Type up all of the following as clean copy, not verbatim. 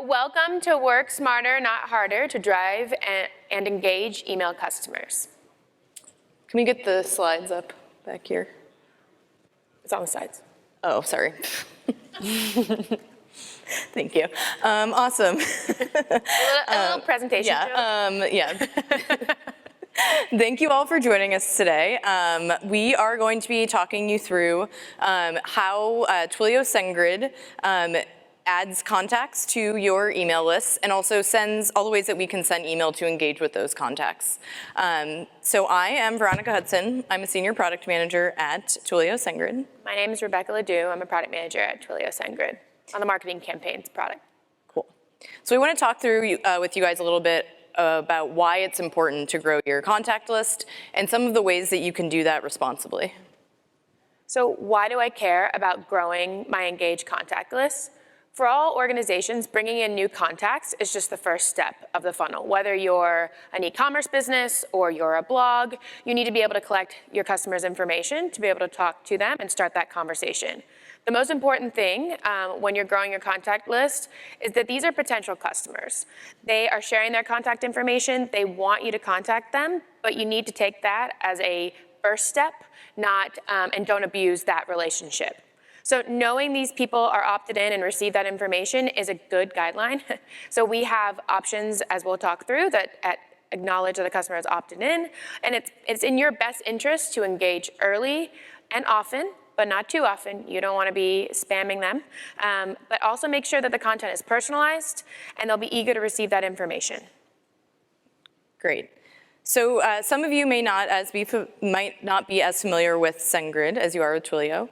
Welcome to Work Smarter, Not Harder to drive and engage email customers. Can we get the slides up back here? It's on the sides. Oh, sorry. Thank you. Awesome. A little presentation. Yeah. Thank you all for joining us today. We are going to be talking you through how Twilio SendGrid adds contacts to your email lists and also sends all the ways that we can send email to engage with those contacts. So I am Veronica Hudson. I'm a senior product manager at Twilio SendGrid. My name is Rebecca Ledoux. I'm a product manager at Twilio SendGrid on the marketing campaigns product. Cool. So we want to talk through with you guys a little bit about why it's important to grow your contact list and some of the ways that you can do that responsibly. So why do I care about growing my engaged contact list? For all organizations, bringing in new contacts is just the first step of the funnel. Whether you're an e-commerce business or you're a blog, you need to be able to collect your customers' information to be able to talk to them and start that conversation. The most important thing when you're growing your contact list is that these are potential customers. They are sharing their contact information. They want you to contact them, but you need to take that as a first step, and don't abuse that relationship. So knowing these people are opted in and receive that information is a good guideline. So we have options, as we'll talk through, that acknowledge that the customer has opted in, and it's in your best interest to engage early and often, but not too often. You don't want to be spamming them, but also make sure that the content is personalized and they'll be eager to receive that information. Great. So some of you might not be as familiar with SendGrid as you are with Twilio.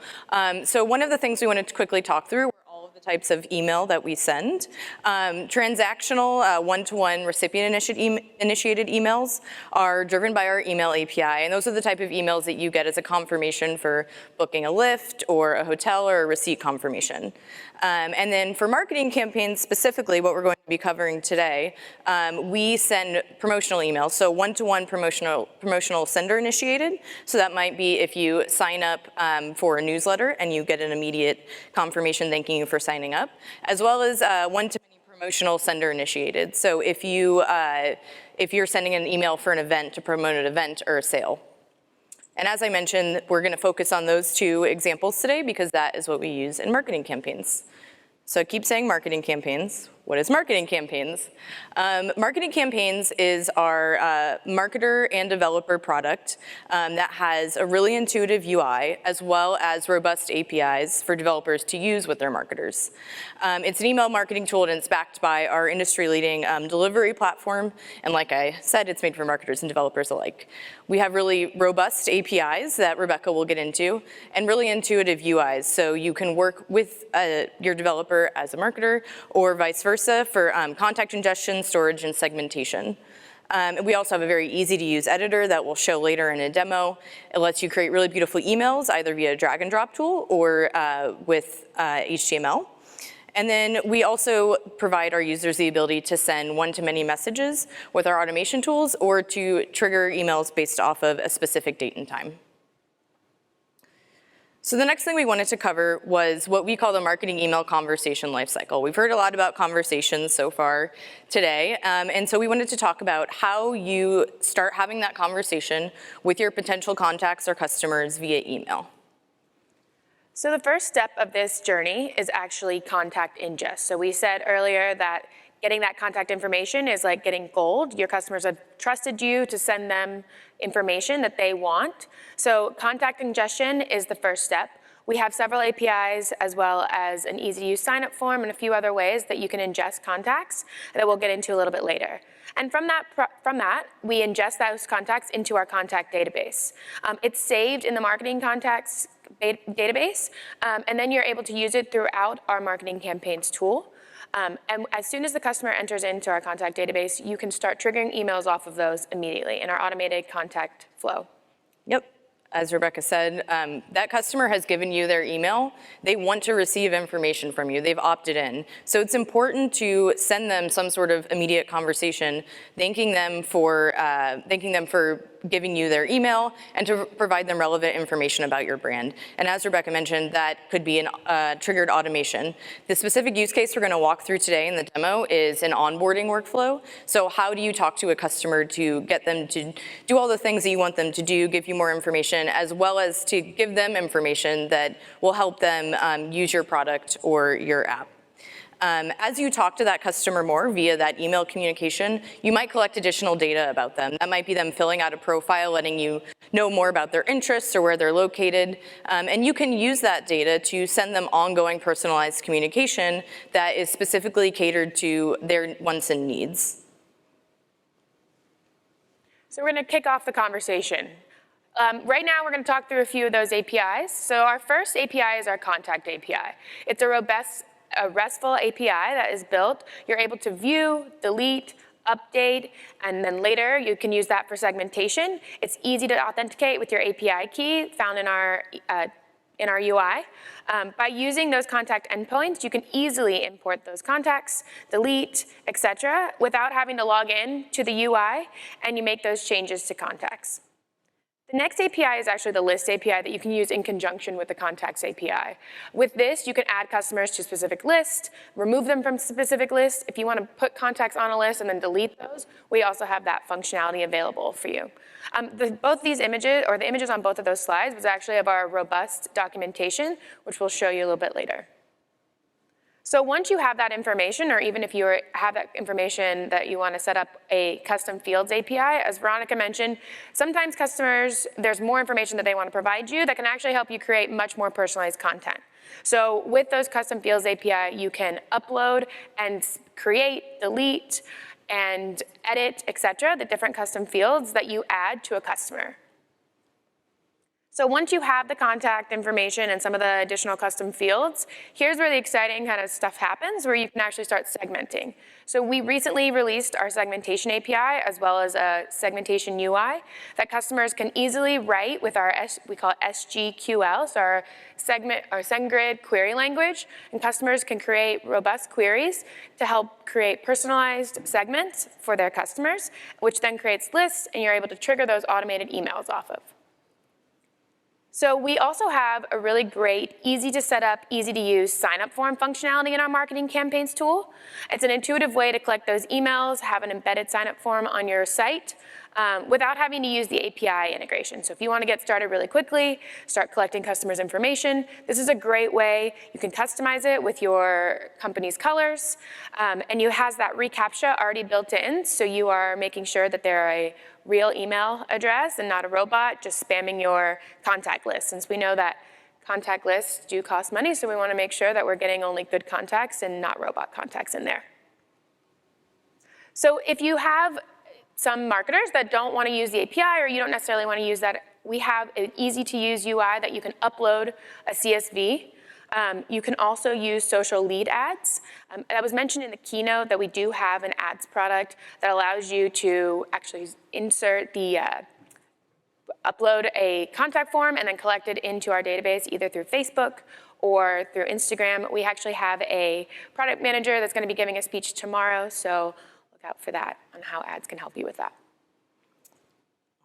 So one of the things we wanted to quickly talk through were all of the types of email that we send. Transactional one-to-one recipient-initiated emails are driven by our email API, and those are the type of emails that you get as a confirmation for booking a lift or a hotel or a receipt confirmation. And then for marketing campaigns specifically, what we're going to be covering today, we send promotional emails, so one-to-one promotional sender initiated. So that might be if you sign up for a newsletter and you get an immediate confirmation thanking you for signing up, as well as one-to-many promotional sender initiated. So if you're sending an email for an event to promote an event or a sale. And as I mentioned, we're going to focus on those two examples today because that is what we use in marketing campaigns. So I keep saying marketing campaigns. What is marketing campaigns? Marketing campaigns is our marketer and developer product that has a really intuitive UI as well as robust APIs for developers to use with their marketers. It's an email marketing tool and it's backed by our industry-leading delivery platform. And like I said, it's made for marketers and developers alike. We have really robust APIs that Rebecca will get into and really intuitive UIs. So you can work with your developer as a marketer or vice versa for contact ingestion, storage, and segmentation. We also have a very easy to use editor that we'll show later in a demo. It lets you create really beautiful emails either via drag and drop tool or with HTML. And then we also provide our users the ability to send one-to-many messages with our automation tools or to trigger emails based off of a specific date and time. So the next thing we wanted to cover was what we call the marketing email conversation lifecycle. We've heard a lot about conversations so far today, and so we wanted to talk about how you start having that conversation with your potential contacts or customers via email. So the first step of this journey is actually contact ingest. So we said earlier that getting that contact information is like getting gold. Your customers have trusted you to send them information that they want. So contact ingestion is the first step. We have several APIs as well as an easy-to-use sign-up form and a few other ways that you can ingest contacts that we'll get into a little bit later. And from that, we ingest those contacts into our contact database. It's saved in the marketing contacts database, and then you're able to use it throughout our marketing campaigns tool. And as soon as the customer enters into our contact database, you can start triggering emails off of those immediately in our automated contact flow. Yep. As Rebecca said, that customer has given you their email. They want to receive information from you. They've opted in. So it's important to send them some sort of immediate conversation, thanking them for giving you their email and to provide them relevant information about your brand. And as Rebecca mentioned, that could be a triggered automation. The specific use case we're going to walk through today in the demo is an onboarding workflow. So how do you talk to a customer to get them to do all the things that you want them to do, give you more information, as well as to give them information that will help them use your product or your app. As you talk to that customer more via that email communication, you might collect additional data about them. That might be them filling out a profile, letting you know more about their interests or where they're located. And you can use that data to send them ongoing personalized communication that is specifically catered to their wants and needs. So we're going to kick off the conversation. Right now, we're going to talk through a few of those APIs. So our first API is our Contact API. It's a RESTful API that is built. You're able to view, delete, update, and then later you can use that for segmentation. It's easy to authenticate with your API key found in our UI. By using those contact endpoints, you can easily import those contacts, delete, etc., without having to log in to the UI, and you make those changes to contacts. The next API is actually the List API that you can use in conjunction with the Contacts API. With this, you can add customers to a specific list, remove them from specific lists. If you want to put contacts on a list and then delete those, we also have that functionality available for you. Both these images, or the images on both of those slides, was actually of our robust documentation, which we'll show you a little bit later. So once you have that information, or even if you have that information that you want to set up a custom fields API, as Veronica mentioned, sometimes customers, there's more information that they want to provide you that can actually help you create much more personalized content. So with those custom fields API, you can upload and create, delete, and edit, etc., the different custom fields that you add to a customer. So once you have the contact information and some of the additional custom fields, here's where the exciting kind of stuff happens, where you can actually start segmenting. So we recently released our segmentation API as well as a segmentation UI that customers can easily write with our, we call it SGQL, so our SendGrid query language, and customers can create robust queries to help create personalized segments for their customers, which then creates lists, and you're able to trigger those automated emails off of. So we also have a really great, easy to set up, easy to use sign-up form functionality in our marketing campaigns tool. It's an intuitive way to collect those emails, have an embedded sign-up form on your site without having to use the API integration. So if you want to get started really quickly, start collecting customers' information, this is a great way. You can customize it with your company's colors, and it has that reCAPTCHA already built in, so you are making sure that they're a real email address and not a robot just spamming your contact list, since we know that contact lists do cost money, so we want to make sure that we're getting only good contacts and not robot contacts in there. So if you have some marketers that don't want to use the API, or you don't necessarily want to use that, we have an easy-to-use UI that you can upload a CSV. You can also use social lead ads. That was mentioned in the keynote that we do have an ads product that allows you to actually insert the, upload a contact form and then collect it into our database either through Facebook or through Instagram. We actually have a product manager that's going to be giving a speech tomorrow, so look out for that on how ads can help you with that.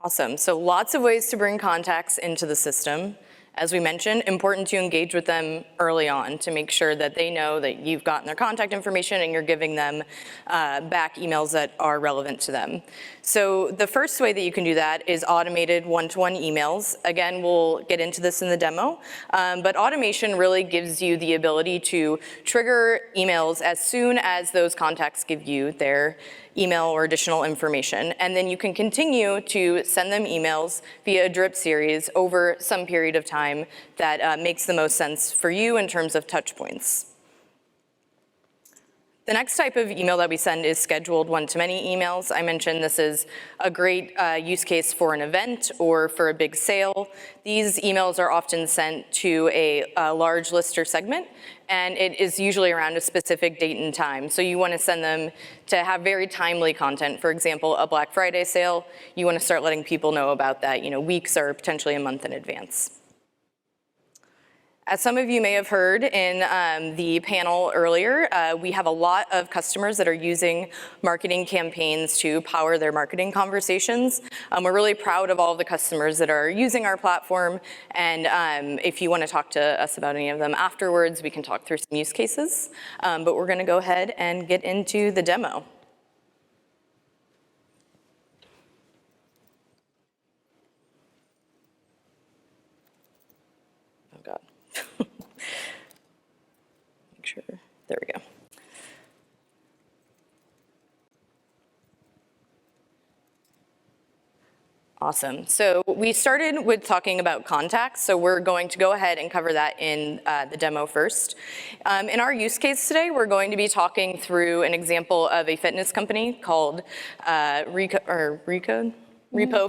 Awesome. So lots of ways to bring contacts into the system. As we mentioned, important to engage with them early on to make sure that they know that you've gotten their contact information and you're giving them back emails that are relevant to them. So the first way that you can do that is automated one-to-one emails. Again, we'll get into this in the demo, but automation really gives you the ability to trigger emails as soon as those contacts give you their email or additional information. And then you can continue to send them emails via a drip series over some period of time that makes the most sense for you in terms of touch points. The next type of email that we send is scheduled one-to-many emails. I mentioned this is a great use case for an event or for a big sale. These emails are often sent to a large list or segment, and it is usually around a specific date and time. So you want to send them to have very timely content. For example, a Black Friday sale, you want to start letting people know about that, weeks or potentially a month in advance. As some of you may have heard in the panel earlier, we have a lot of customers that are using marketing campaigns to power their marketing conversations. We're really proud of all of the customers that are using our platform, and if you want to talk to us about any of them afterwards, we can talk through some use cases. But we're going to go ahead and get into the demo. Oh, God. Make sure, there we go. Awesome. So we started with talking about contacts, so we're going to go ahead and cover that in the demo first. In our use case today, we're going to be talking through an example of a fitness company called Repo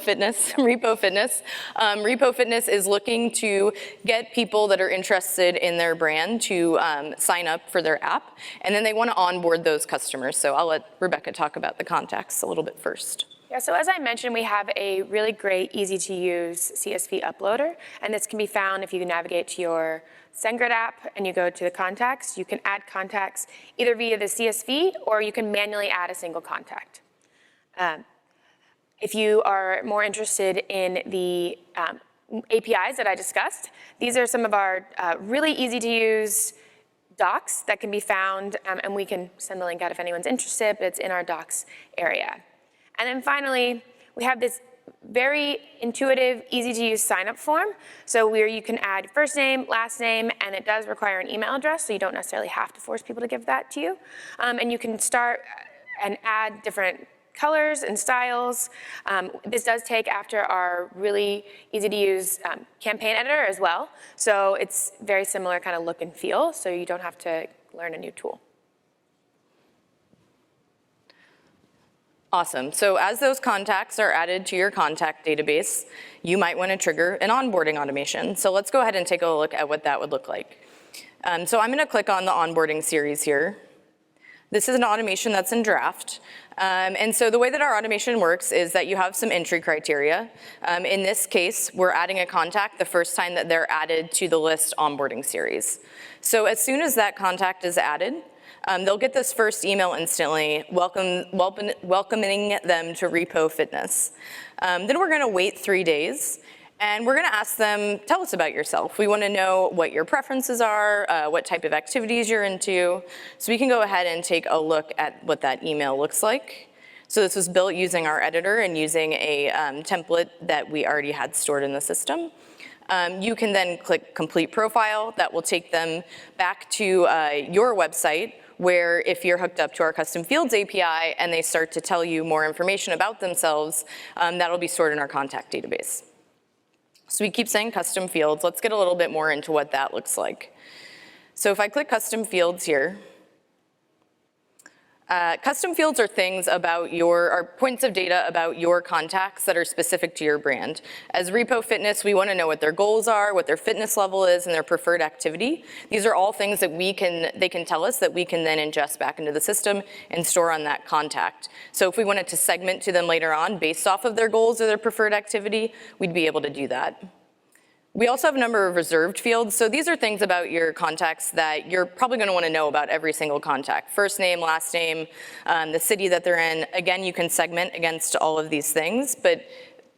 Fitness. Repo Fitness. Repo Fitness is looking to get people that are interested in their brand to sign up for their app, and then they want to onboard those customers. So I'll let Rebecca talk about the contacts a little bit first. Yeah, so as I mentioned, we have a really great, easy-to-use CSV uploader, and this can be found if you navigate to your SendGrid app and you go to the contacts. You can add contacts either via the CSV or you can manually add a single contact. If you are more interested in the APIs that I discussed, these are some of our really easy-to-use docs that can be found, and we can send the link out if anyone's interested, but it's in our docs area. And then finally, we have this very intuitive, easy-to-use sign-up form. So where you can add first name, last name, and it does require an email address, so you don't necessarily have to force people to give that to you. And you can start and add different colors and styles. This does take after our really easy-to-use campaign editor as well. So it's very similar kind of look and feel, so you don't have to learn a new tool. Awesome. So as those contacts are added to your contact database, you might want to trigger an onboarding automation. So let's go ahead and take a look at what that would look like. So I'm going to click on the onboarding series here. This is an automation that's in draft. And so the way that our automation works is that you have some entry criteria. In this case, we're adding a contact the first time that they're added to the list onboarding series. So as soon as that contact is added, they'll get this first email instantly, welcoming them to Repo Fitness. Then we're going to wait 3 days, and we're going to ask them, tell us about yourself. We want to know what your preferences are, what type of activities you're into. So we can go ahead and take a look at what that email looks like. So this was built using our editor and using a template that we already had stored in the system. You can then click Complete Profile. That will take them back to your website, where if you're hooked up to our Custom Fields API and they start to tell you more information about themselves, that'll be stored in our contact database. So we keep saying Custom Fields. Let's get a little bit more into what that looks like. So if I click Custom Fields here, custom fields are things about are points of data about your contacts that are specific to your brand. As Repo Fitness, we want to know what their goals are, what their fitness level is, and their preferred activity. These are all things that they can tell us that we can then ingest back into the system and store on that contact. So if we wanted to segment to them later on based off of their goals or their preferred activity, we'd be able to do that. We also have a number of reserved fields. So these are things about your contacts that you're probably going to want to know about every single contact. First name, last name, the city that they're in. Again, you can segment against all of these things, but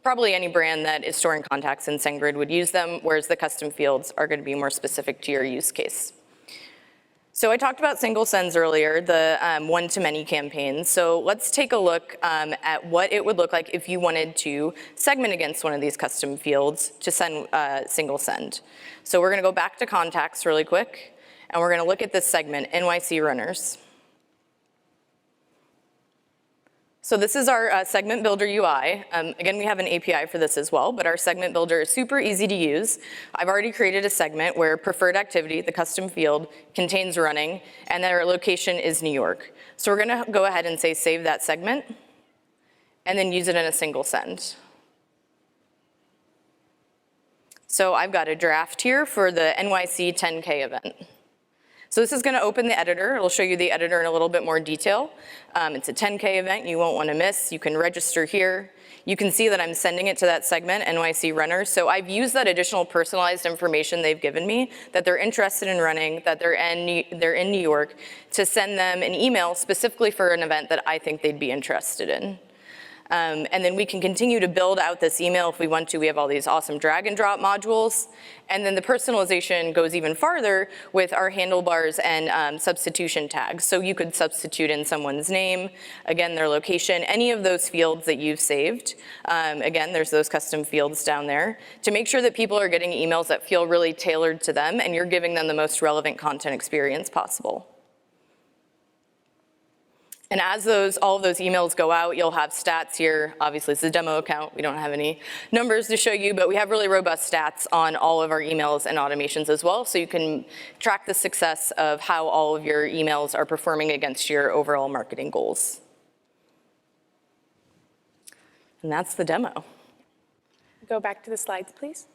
probably any brand that is storing contacts in SendGrid would use them, whereas the custom fields are going to be more specific to your use case. So I talked about single sends earlier, the one-to-many campaigns. So let's take a look at what it would look like if you wanted to segment against one of these custom fields to send single send. So we're going to go back to contacts really quick, and we're going to look at this segment, NYC runners. So this is our segment builder UI. Again, we have an API for this as well, but our segment builder is super easy to use. I've already created a segment where preferred activity, the custom field, contains running, and their location is New York. So we're going to go ahead and say save that segment, and then use it in a single send. So I've got a draft here for the NYC 10K event. So this is going to open the editor. It'll show you the editor in a little bit more detail. It's a 10K event you won't want to miss. You can register here. You can see that I'm sending it to that segment, NYC runners. So I've used that additional personalized information they've given me, that they're interested in running, that they're in New York, to send them an email specifically for an event that I think they'd be interested in. And then we can continue to build out this email if we want to. We have all these awesome drag and drop modules. And then the personalization goes even farther with our handlebars and substitution tags. So you could substitute in someone's name, again, their location, any of those fields that you've saved. Again, there's those custom fields down there to make sure that people are getting emails that feel really tailored to them and you're giving them the most relevant content experience possible. And as all of those emails go out, you'll have stats here. Obviously, it's a demo account. We don't have any numbers to show you, but we have really robust stats on all of our emails and automations as well, so you can track the success of how all of your emails are performing against your overall marketing goals. And that's the demo. Go back to the slides, please.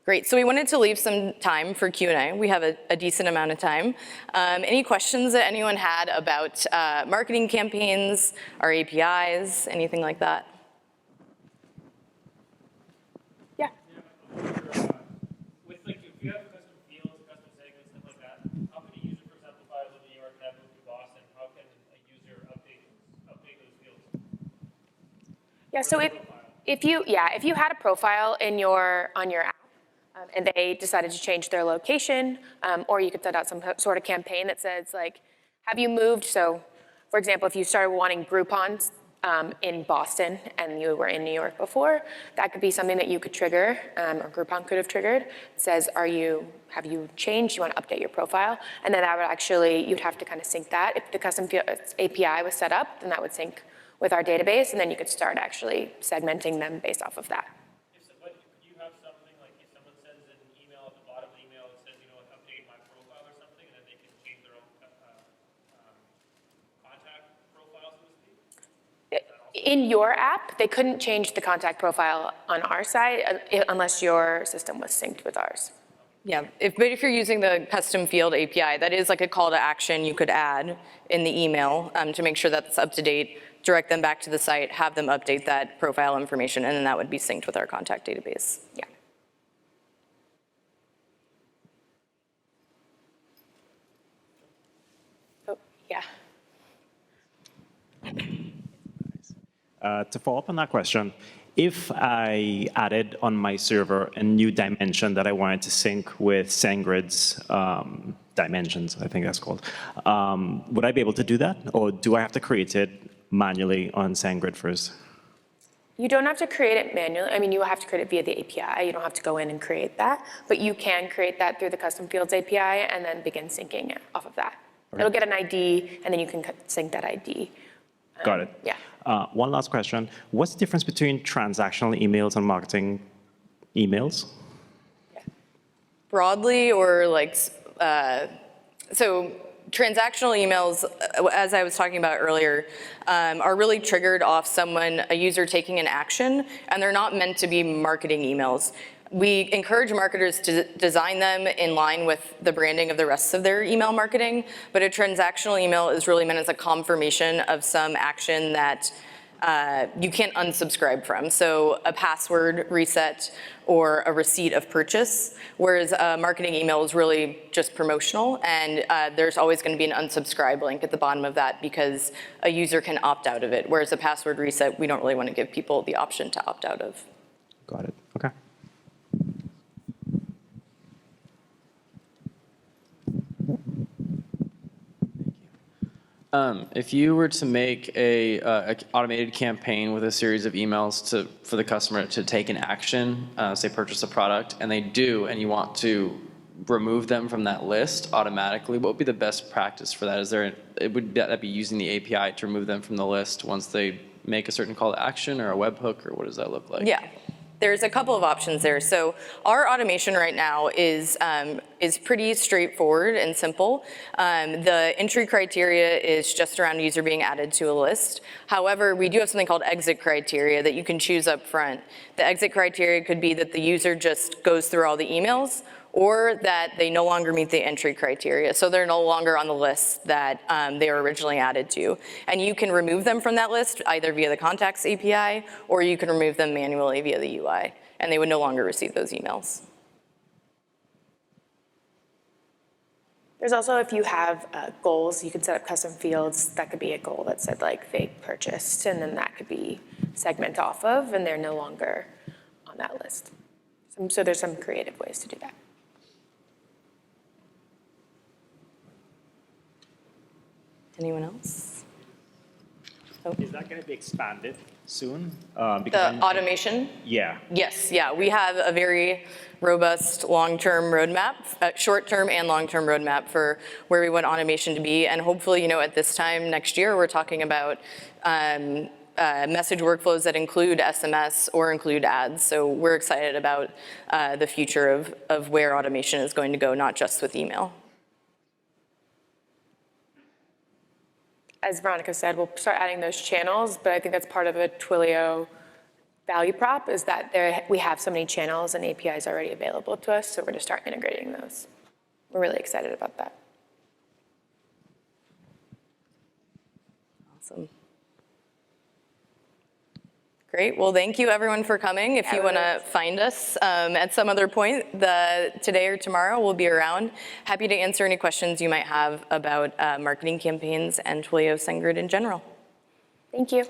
Great, so we wanted to leave some time for Q&A. We have a decent amount of time. Any questions that anyone had about marketing campaigns, our APIs, anything like that? Yeah. With like, if you have custom fields, custom segments, stuff like that, how can a user, for example, if I live in New York and I move to Boston, how can a user update those fields? Yeah, so if you had a profile on your app, and they decided to change their location, or you could set out some sort of campaign that says, like, have you moved? So, for example, if you started wanting Groupons in Boston and you were in New York before, that could be something that you could trigger, or Groupon could have triggered. It says, have you changed? You want to update your profile? And then that would actually, you'd have to kind of sync that. If the custom API was set up, then that would sync with our database, and then you could start actually segmenting them based off of that. In your app, they couldn't change the contact profile on our side unless your system was synced with ours. Yeah, but if you're using the custom field API, that is like a call to action you could add in the email to make sure that it's up to date, direct them back to the site, have them update that profile information, and then that would be synced with our contact database. Yeah. Oh, yeah. To follow up on that question, if I added on my server a new dimension that I wanted to sync with SendGrid's dimensions, I think that's called, would I be able to do that? Or do I have to create it manually on SendGrid first? You don't have to create it manually. I mean, you will have to create it via the API. You don't have to go in and create that. But you can create that through the custom fields API and then begin syncing it off of that. Okay. It'll get an ID, and then you can sync that ID. Got it. Yeah. One last question. What's the difference between transactional emails and marketing emails? Yeah. Broadly, or like, so transactional emails, as I was talking about earlier, are really triggered off a user taking an action, and they're not meant to be marketing emails. We encourage marketers to design them in line with the branding of the rest of their email marketing, but a transactional email is really meant as a confirmation of some action that you can't unsubscribe from. So a password reset or a receipt of purchase, whereas a marketing email is really just promotional, and there's always going to be an unsubscribe link at the bottom of that because a user can opt out of it, whereas a password reset, we don't really want to give people the option to opt out of. Got it. Okay. If you were to make a automated campaign with a series of emails for the customer to take an action, say purchase a product, and they do, and you want to remove them from that list automatically, what would be the best practice for that? Would that be using the API to remove them from the list once they make a certain call to action, or a webhook, or what does that look like? Yeah. There's a couple of options there. So our automation right now is pretty straightforward and simple. The entry criteria is just around user being added to a list. However, we do have something called exit criteria that you can choose up front. The exit criteria could be that the user just goes through all the emails, or that they no longer meet the entry criteria. So they're no longer on the list that they were originally added to. And you can remove them from that list either via the Contacts API, or you can remove them manually via the UI, and they would no longer receive those emails. There's also, if you have goals, you can set up custom fields. That could be a goal that said like they purchased, and then that could be segment off of, and they're no longer on that list. So there's some creative ways to do that. Anyone else? Is that going to be expanded soon? The automation? Yeah. Yes, yeah, we have a very robust long-term roadmap, short-term and long-term roadmap for where we want automation to be. And hopefully, at this time next year, we're talking about message workflows that include SMS or include ads. So we're excited about the future of where automation is going to go, not just with email. As Veronica said, we'll start adding those channels, but I think that's part of a Twilio value prop is that we have so many channels and APIs already available to us, so we're going to start integrating those. We're really excited about that. Awesome. Great, well, thank you everyone for coming. If you want to find us at some other point, today or tomorrow, we'll be around. Happy to answer any questions you might have about marketing campaigns and Twilio SendGrid in general. Thank you.